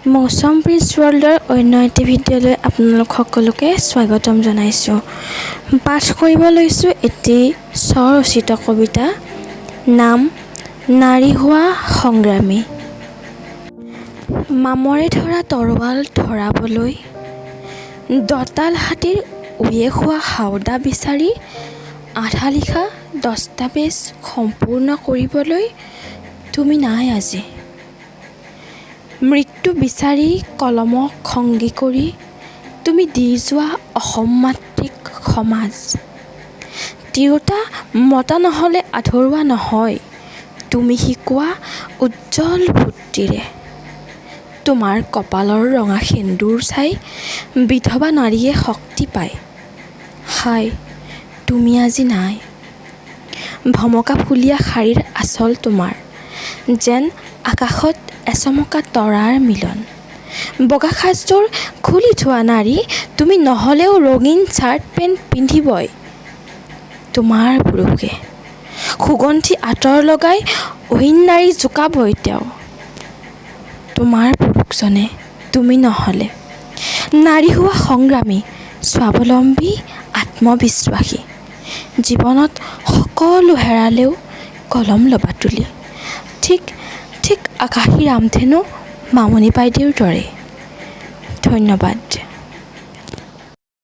Mousam prince ৱৰ্ল্ডৰ অন্য এটি ভিডিঅ'লৈ আপোনালোক সকলোকে স্বাগতম জনাইছোঁ। পাঠ কৰিব লৈছোঁ এটি স্বৰচিত কবিতা, নাম নাৰী হোৱা সংগ্ৰামী। মামৰে ধৰা তৰোৱাল ধৰাবলৈ, দঁতাল হাতীৰ উঁয়ে খোৱা হাওদা বিচাৰি, আধা লিখা দস্তাবেজ সম্পূৰ্ণ কৰিবলৈ তুমি নাই আজি। মৃত্যু বিচাৰি কলমক সংগী কৰি তুমি দি যোৱা অসম মাতৃক সমাজ। তিৰোতা মতা নহ'লে আধৰুৱা নহয়, তুমি শিকোৱা উজ্জ্বল বুদ্ধিৰে। তোমাৰ কপালৰ ৰঙা সেন্দুৰ চাই বিধৱা নাৰীয়ে শক্তি পায়। হায়, তুমি আজি নাই। ভমকা ফুলীয়া শাৰীৰ আঁচল তোমাৰ, যেন আকাশত এচমকা তৰাৰ মিলন। বগা সাজযোৰ খুলি থোৱা নাৰী, তুমি নহ'লেও ৰঙীন চাৰ্ট পেণ্ট পিন্ধিবই তোমাৰ পুৰুষে। সুগন্ধি আঁতৰ লগাই অহিন নাৰী জোকাবই তেওঁ তোমাৰ পুৰুষজনে। তুমি নহ'লে নাৰী হোৱা সংগ্ৰামী, স্বাৱলম্বী, আত্মবিশ্বাসী। জীৱনত সকলো হেৰালেও কলম ল'বা তুলি, ঠিক আকাশী ৰামধেনু মামণি বাইদেউৰ দৰে। ধন্যবাদ।